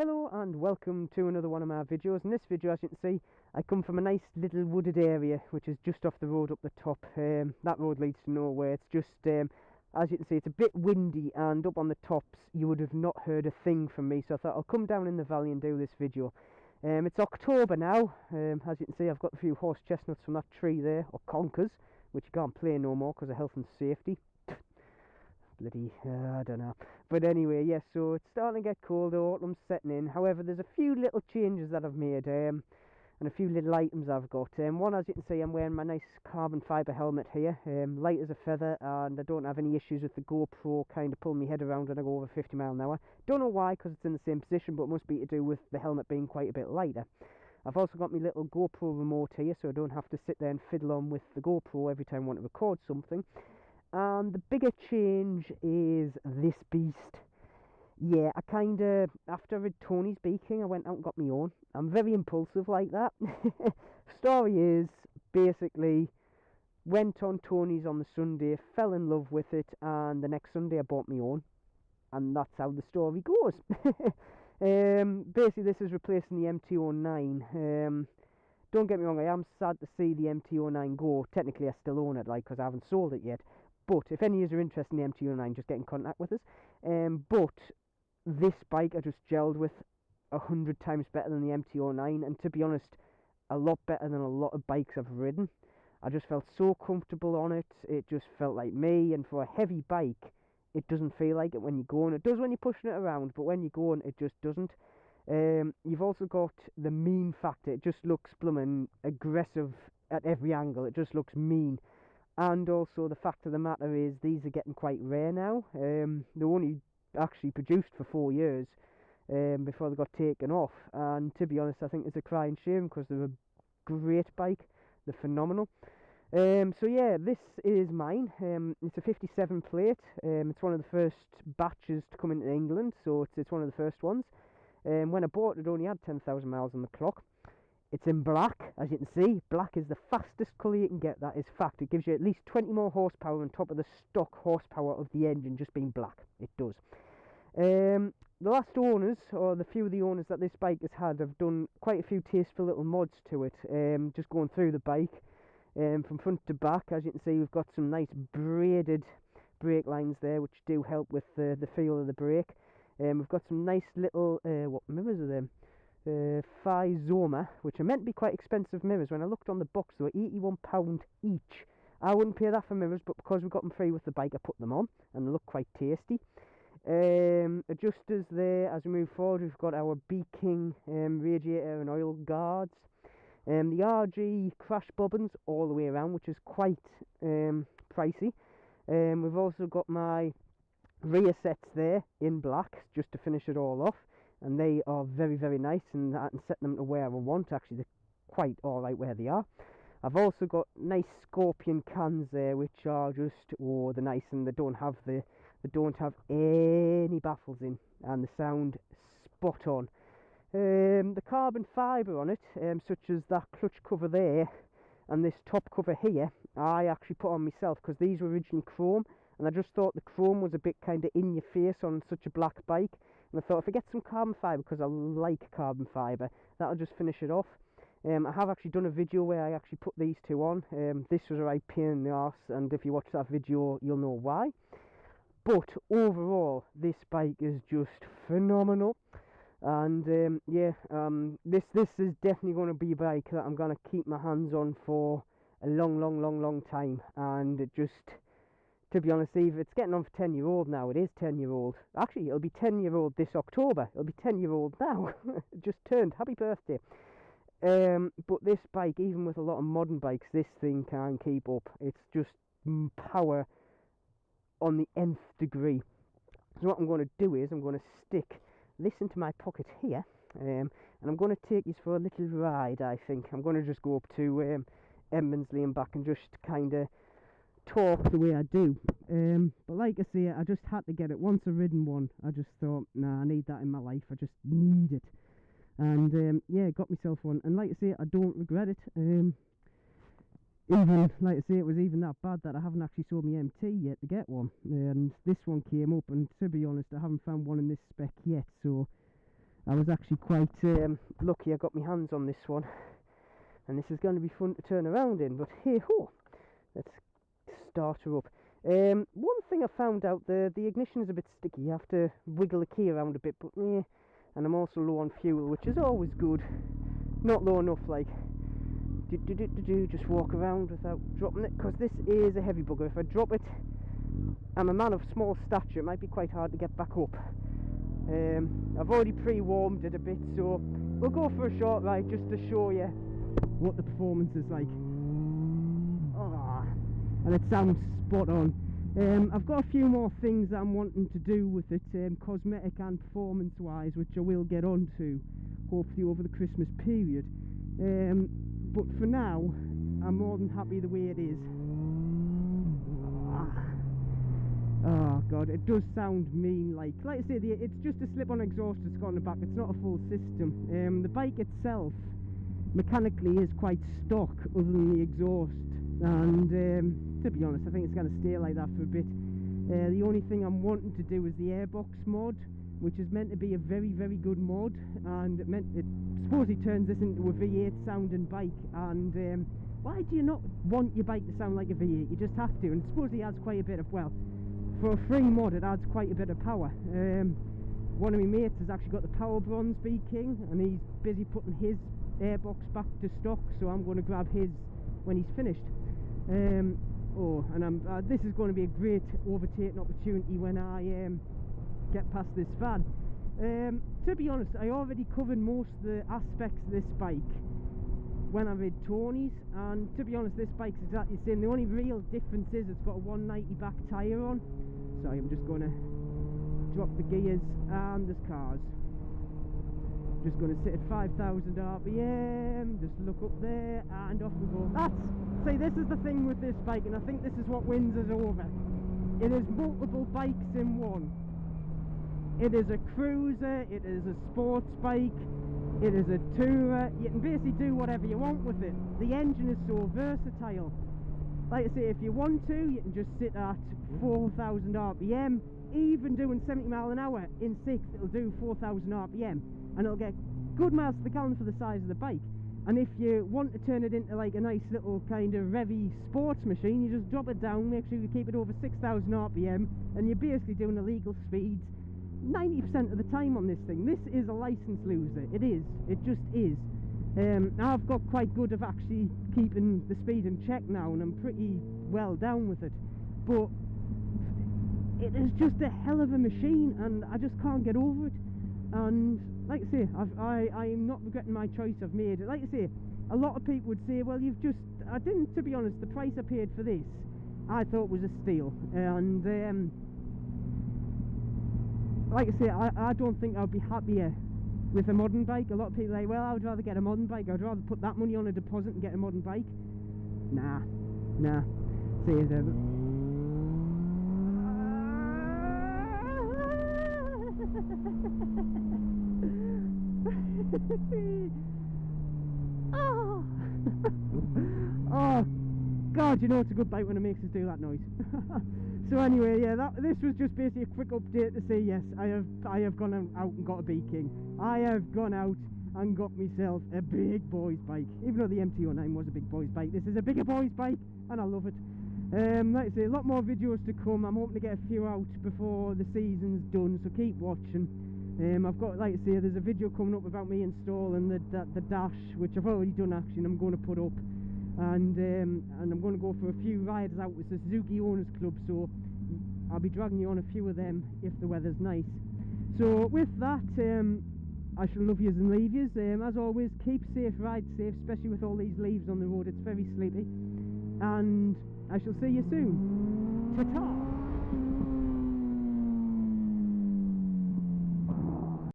Hello and welcome to another one of my videos. In this video, as you can see, I come from a nice little wooded area which is just off the road up the top. That road leads to nowhere. It's just, as you can see, it's a bit windy, and up on the tops you would have not heard a thing from me, so I thought I'll come down in the valley and do this video. It's October now. As you can see, I've got a few horse chestnuts from that tree there, or conkers, which you can't play no more because of health and safety. Bloody, I don't know. But anyway, yes, so it's starting to get colder, autumn's setting in. However, there's a few little changes that I've made, and a few little items I've got. One, as you can see, I'm wearing my nice carbon fibre helmet here, light as a feather, and I don't have any issues with the GoPro kind of pulling my head around when I go over 50 miles an hour. Don't know why, because it's in the same position, but it must be to do with the helmet being quite a bit lighter. I've also got my little GoPro remote here, so I don't have to sit there and fiddle on with the GoPro every time I want to record something. And the bigger change is this beast. Yeah, I kinda, after I read Tony's baking, I went out and got my own. I'm very impulsive like that. Story is, basically, went on Tony's on the Sunday, fell in love with it, and the next Sunday I bought my own. And that's how the story goes. Basically, this is replacing the MT-09. Don't get me wrong, I am sad to see the MT-09 go. Technically, I still own it, like, because I haven't sold it yet. But if any of you are interested in the MT-09, just get in contact with us. But this bike I just gelled with 100 times better than the MT-09, and to be honest, a lot better than a lot of bikes I've ridden. I just felt so comfortable on it. It just felt like me, and for a heavy bike, it doesn't feel like it when you're going. It does when you're pushing it around, but when you're going, it just doesn't. You've also got the mean factor. It just looks blooming aggressive at every angle. It just looks mean. And also the fact of the matter is, these are getting quite rare now. They were only actually produced for 4 years before they got taken off. And to be honest, I think it's a crying shame, because they're a great bike. They're phenomenal. So yeah, this is mine. It's a 57 plate. It's one of the first batches to come into England, so it's one of the first ones. When I bought it, it only had 10,000 miles on the clock. It's in black, as you can see. Black is the fastest colour you can get, that is fact. It gives you at least 20 more horsepower on top of the stock horsepower of the engine just being black. It does. The last owners, or the few of the owners that this bike has had, have done quite a few tasteful little mods to it. Just going through the bike, from front to back, as you can see, we've got some nice braided brake lines there, which do help with the feel of the brake. We've got some nice little, what mirrors are them? Fizoma, which are meant to be quite expensive mirrors. When I looked on the box, they were £81 each. I wouldn't pay that for mirrors, but because we got them free with the bike, I put them on, and they look quite tasty. Adjusters there. As we move forward, we've got our B-King radiator and oil guards. The RG crash bobbins all the way around, which is quite pricey. We've also got my rear sets there in black, just to finish it all off. And they are very, very nice, and I can set them to where I want. Actually, they're quite alright where they are. I've also got nice Scorpion cans there, which are just, oh, they're nice, and they don't have any baffles in, and the sound spot on. The carbon fibre on it, such as that clutch cover there and this top cover here, I actually put on myself, because these were originally chrome, and I just thought the chrome was a bit kind of in your face on such a black bike. And I thought, if I get some carbon fibre, because I like carbon fibre, that'll just finish it off. I have actually done a video where I actually put these two on. This was a right pain in the arse, and if you watch that video, you'll know why. But overall, this bike is just phenomenal. And yeah, this is definitely going to be a bike that I'm going to keep my hands on for a long time. And it just, to be honest, Steve, it's getting on for 10-year-old now. It is 10-year-old. Actually, it'll be 10-year-old this October. It'll be 10-year-old now. It just turned. Happy birthday. But this bike, even with a lot of modern bikes, this thing can keep up. It's just power on the nth degree. So what I'm going to do is, I'm going to stick this into my pocket here, and I'm going to take you for a little ride. I think I'm going to just go up to Edmondsley and back, and just kind of talk the way I do. But like I say, I just had to get it. Once I've ridden one, I just thought, nah, I need that in my life. I just need it. And yeah, got myself one. And like I say, I don't regret it. Even, like I say, it was even that bad that I haven't actually sold my MT yet to get one. And this one came up, and to be honest, I haven't found one in this spec yet. So I was actually quite lucky I got my hands on this one, and this is going to be fun to turn around in, but hey ho, let's start her up. One thing I found out, the ignition is a bit sticky. You have to wiggle the key around a bit, but and I'm also low on fuel, which is always good. Not low enough, like just walk around without dropping it, because this is a heavy bugger. If I drop it, I'm a man of small stature, it might be quite hard to get back up. I've already pre-warmed it a bit, so we'll go for a short ride just to show you what the performance is like. And it sounds spot on. I've got a few more things that I'm wanting to do with it, cosmetic and performance wise, which I will get onto hopefully over the Christmas period. But for now, I'm more than happy the way it is. Oh god, it does sound mean. Like I say, it's just a slip-on exhaust that's got on the back. It's not a full system. The bike itself mechanically is quite stock other than the exhaust, and to be honest, I think it's going to stay like that for a bit. The only thing I'm wanting to do is the airbox mod, which is meant to be a very, very good mod, and it supposedly turns this into a V8 sounding bike. And why do you not want your bike to sound like a V8? You just have to. And supposedly adds quite a bit of, well, for a free mod it adds quite a bit of power. One of my mates has actually got the Power Bronze B King, and he's busy putting his airbox back to stock, so I'm going to grab his when he's finished. This is going to be a great overtaking opportunity when I get past this van. To be honest, I already covered most of the aspects of this bike when I did Tony's, and to be honest, this bike's exactly the same. The only real difference is it's got a 190 back tyre on. So I'm just going to drop the gears, and there's cars. Just going to sit at 5,000 RPM, just look up there, and off we go. See, this is the thing with this bike, and I think this is what wins us over. It is multiple bikes in one. It is a cruiser, it is a sports bike, it is a tourer. You can basically do whatever you want with it. The engine is so versatile. Like I say, if you want to, you can just sit at 4,000 RPM, even doing 70 miles an hour in 6th, it'll do 4,000 RPM, and it'll get good miles to the gallon for the size of the bike. And if you want to turn it into like a nice little kind of revvy sports machine, you just drop it down, make sure you keep it over 6,000 RPM, and you're basically doing illegal speeds 90% of the time on this thing. This is a license loser. It is. It just is. I've got quite good of actually keeping the speed in check now, and I'm pretty well down with it. But it is just a hell of a machine, and I just can't get over it. And like I say, I'm not regretting my choice I've made. Like I say, a lot of people would say, well, I didn't, to be honest, the price I paid for this, I thought was a steal. And like I say, I don't think I'd be happier with a modern bike. A lot of people are like, well, I would rather get a modern bike. I'd rather put that money on a deposit and get a modern bike. Nah. See, oh god, you know it's a good bike when it makes us do that noise. So anyway, yeah, this was just basically a quick update to say, yes, I have gone out and got a B King. I have gone out and got myself a big boy's bike. Even though the MT09 was a big boy's bike, this is a bigger boy's bike, and I love it. Like I say, a lot more videos to come. I'm hoping to get a few out before the season's done, so keep watching. I've got, like I say, there's a video coming up about me installing the dash, which I've already done actually, and I'm going to put up. And I'm going to go for a few rides out with the Suzuki Owners Club, so I'll be dragging you on a few of them if the weather's nice. So with that, I shall love yous and leave yous. As always, keep safe, ride safe, especially with all these leaves on the road. It's very sleepy, and I shall see you soon. Ta-ta!